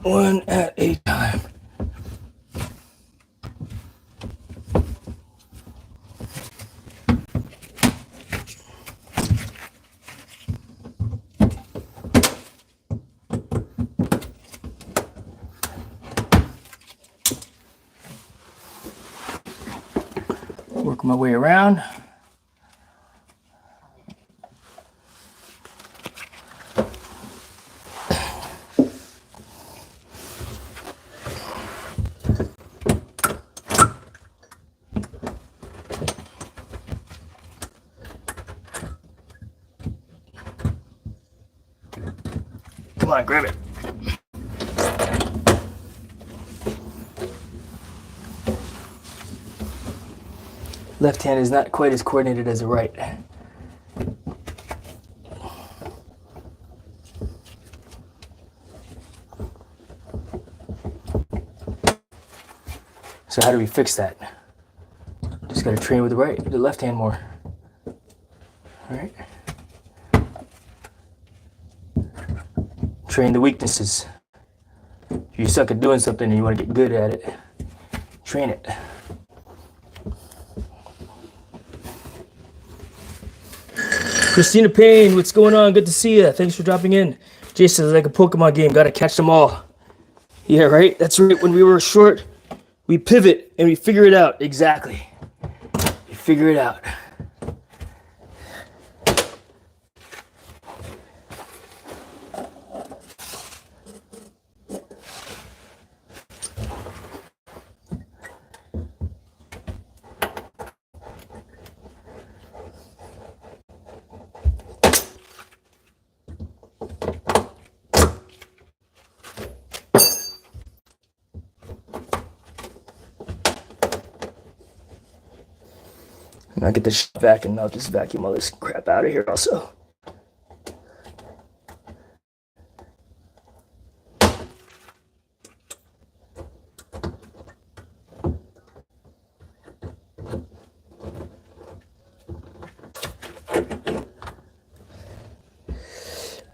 One at a time. Work my way around. Come on, grab it. Left hand is not quite as coordinated as the right. So how do we fix that? Just gotta train with the left hand more. All right. Train the weaknesses. If you suck at doing something and you want to get good at it, train it. Christina Payne, what's going on? Good to see you. Thanks for dropping in. Jason, it's like a Pokemon game. Gotta catch them all. Yeah, right? That's right. When we were short, we pivot and we figure it out. Exactly. You figure it out. And I'll get this back and I'll just vacuum all this crap out of here also.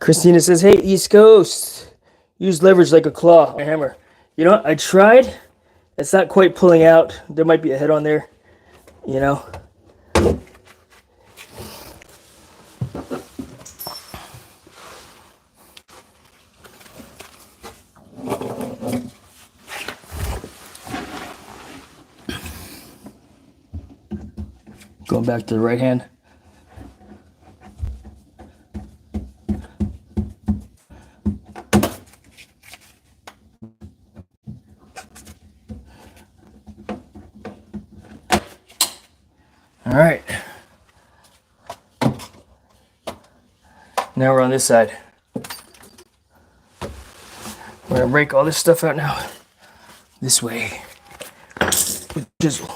Christina says, hey, East Coast, use leverage like a claw on a hammer. You know what? I tried. It's not quite pulling out. There might be a head on there, you know. Going back to the right hand. All right. Now we're on this side. We're gonna break all this stuff out now. This way. With chisel.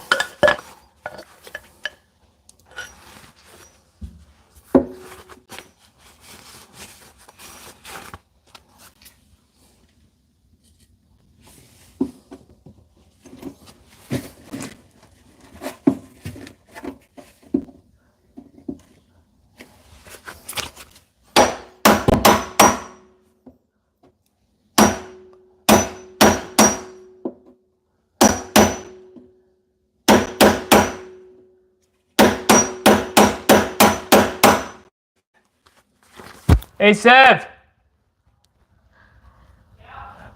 Hey, Sev.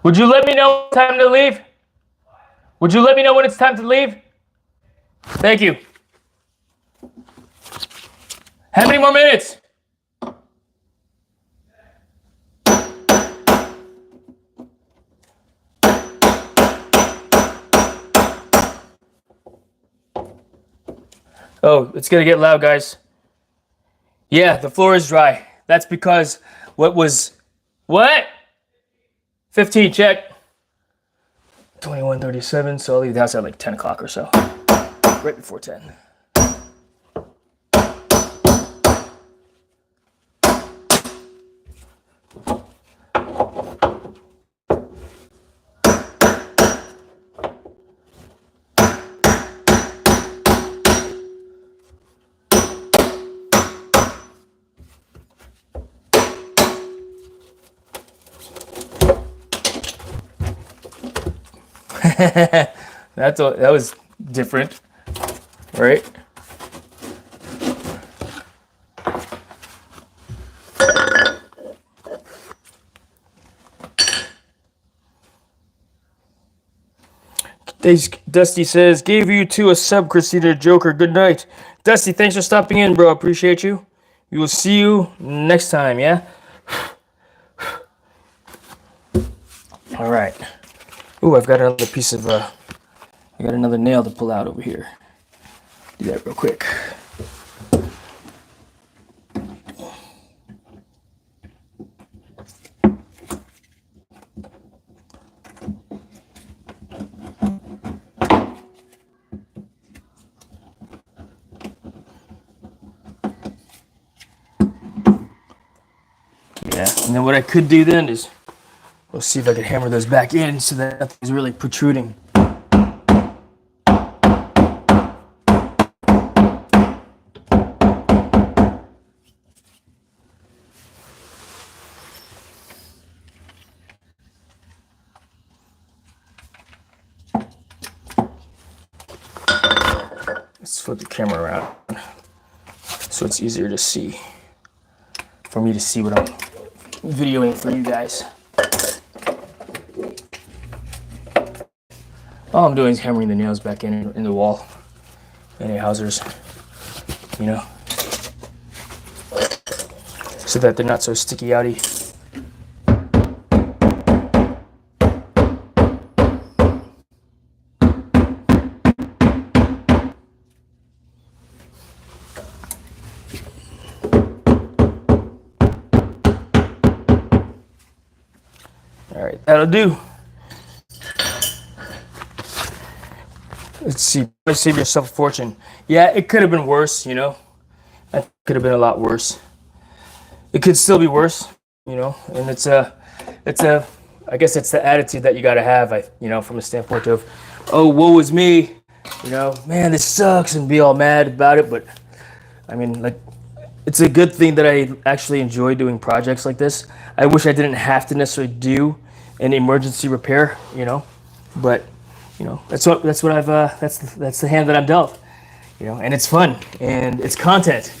Would you let me know when it's time to leave? Would you let me know when it's time to leave? Thank you. How many more minutes? Oh, it's gonna get loud, guys. Yeah, the floor is dry. That's because what? 15, check. 21:37, so I'll leave the house at like 10 o'clock or so. Right before 10. That was different, right? Dusty says, gave you two a sub, Christina Joker. Good night. Dusty, thanks for stopping in, bro. Appreciate you. We will see you next time, yeah? All right. Ooh, I've got another piece of, I got another nail to pull out over here. Do that real quick. Yeah, and then what I could do then is, we'll see if I can hammer those back in so that nothing's really protruding. Let's flip the camera around so it's easier to see, for me to see what I'm videoing for you guys. All I'm doing is hammering the nails back in the wall, any housers, you know, so that they're not so sticky outy. All right, that'll do. Let's see, save yourself a fortune. Yeah, it could have been worse, you know. It could have been a lot worse. It could still be worse, you know. And I guess it's the attitude that you got to have, you know, from a standpoint of, oh, woe is me, you know, man, this sucks, and be all mad about it. But I mean, like, it's a good thing that I actually enjoy doing projects like this. I wish I didn't have to necessarily do an emergency repair, but that's what I've that's the hand that I'm dealt, and it's fun and it's content.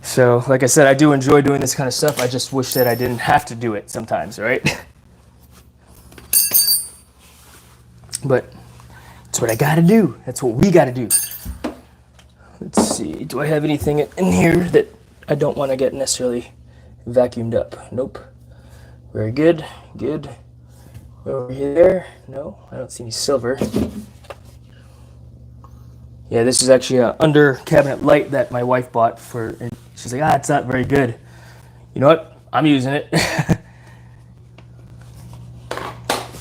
So, like I said, I do enjoy doing this kind of stuff. I just wish that I didn't have to do it sometimes, right? But it's what I gotta do. That's what we gotta do. Let's see. Do I have anything in here that I don't want to get necessarily vacuumed up? Nope. Very good. Good. Over here. No, I don't see any silver. Yeah, this is actually an under cabinet light that my wife bought for. And she's like, it's not very good. You know what? I'm using it.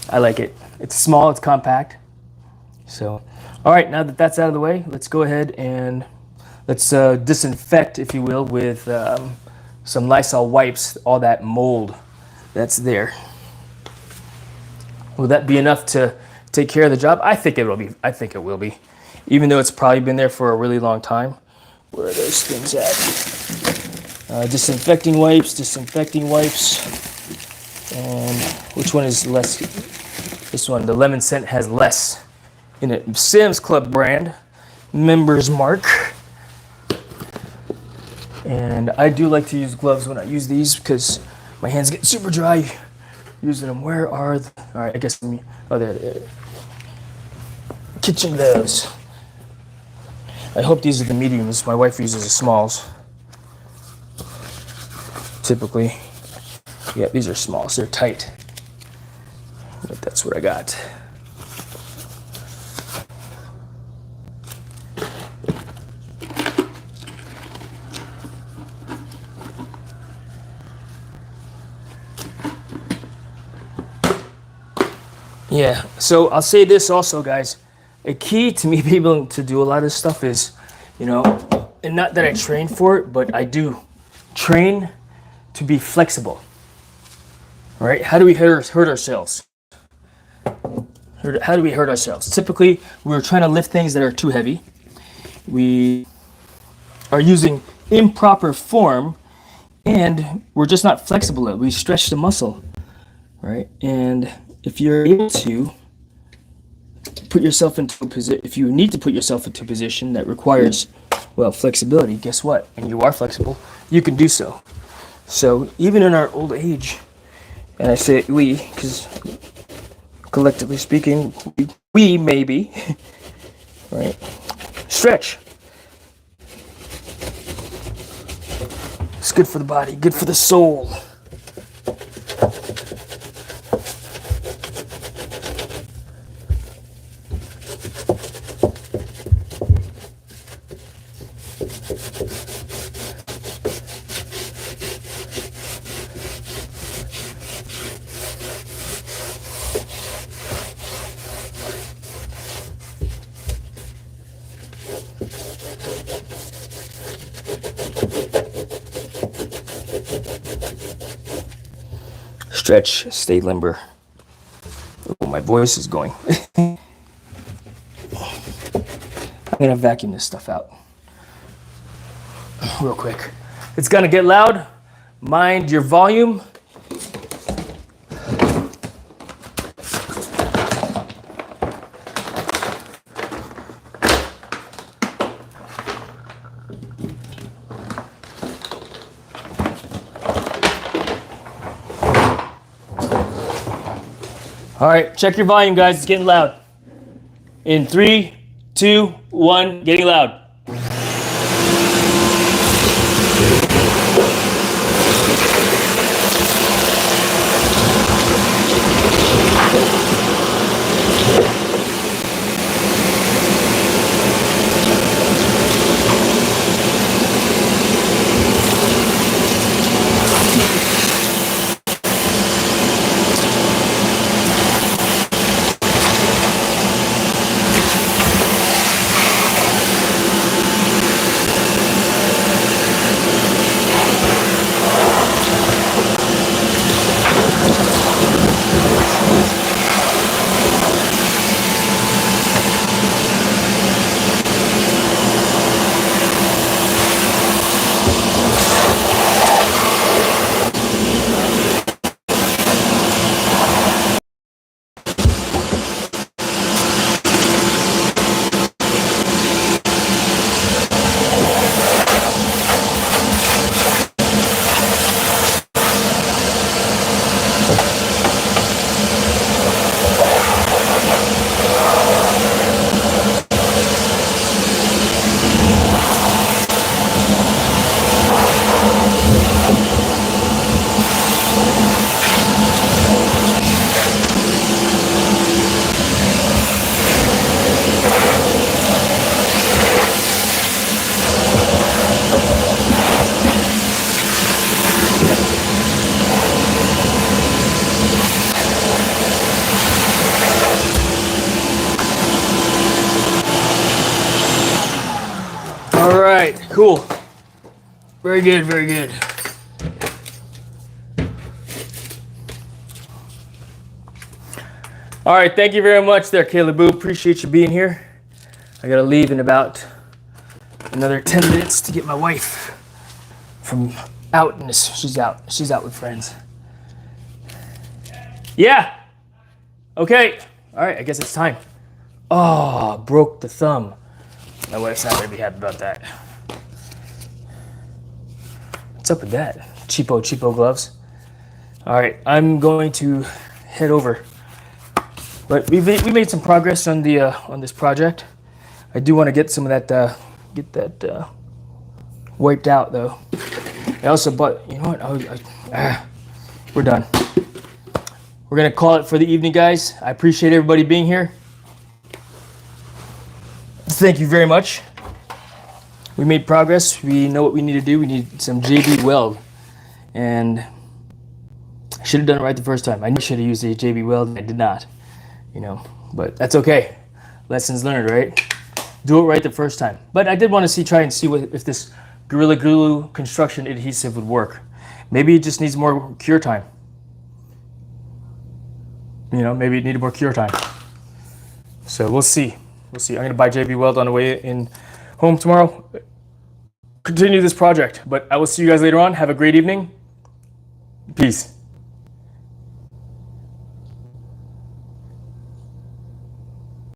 I like it. It's small. It's compact. So, all right. Now that that's out of the way, let's go ahead and let's disinfect, if you will, with some Lysol wipes, all that mold that's there. Will that be enough to take care of the job? I think it will be. I think it will be. Even though it's probably been there for a really long time. Where are those things at? Disinfecting wipes. And which one is less? This one, the lemon scent, has less in it. Sam's Club brand, Members Mark. And I do like to use gloves when I use these because my hands get super dry using them. Where are the, all right, I guess, there. Kitchen gloves. I hope these are the mediums. My wife uses the smalls. Typically. Yeah, these are smalls. They're tight. But that's what I got. Yeah, so I'll say this also, guys. A key to me being able to do a lot of this stuff is, and not that I train for it, but I do train to be flexible. Right? How do we hurt ourselves? How do we hurt ourselves? Typically, we're trying to lift things that are too heavy. We are using improper form, and we're just not flexible. We stretch the muscle, right? And if you're able to put yourself into a position, if you need to put yourself into a position that requires, flexibility, guess what? And you are flexible, you can do so. So even in our old age, and I say we, because collectively speaking, we maybe, right? Stretch. It's good for the body, good for the soul. Stretch, stay limber. Oh, my voice is going. I'm gonna vacuum this stuff out real quick. It's gonna get loud. Mind your volume. All right, check your volume, guys. It's getting loud. In 3, 2, 1, getting loud. cool. Very good, very good. All right, thank you very much there, Caleb Boo. Appreciate you being here. I gotta leave in about another 10 minutes to get my wife from out in this. She's out with friends. Yeah. Okay. All right, I guess it's time. Oh, broke the thumb. My wife's not gonna be happy about that. What's up with that? Cheapo gloves. All right, I'm going to head over. But we made some progress on the on this project. I do want to get some of that wiped out though. I also bought. You know what? We're done. We're gonna call it for the evening, guys. I appreciate everybody being here. Thank you very much. We made progress. We know what we need to do. We need some JB Weld, and I should have done it right the first time. I knew I should have used a JB Weld. I did not. You know, but that's okay. Lessons learned, right? Do it right the first time. But I did want to try and see if this Gorilla Glue construction adhesive would work. Maybe it just needs more cure time. You know, maybe it needed more cure time. So we'll see. We'll see. I'm gonna buy JB Weld on the way in home tomorrow. Continue this project. But I will see you guys later on. Have a great evening. Peace.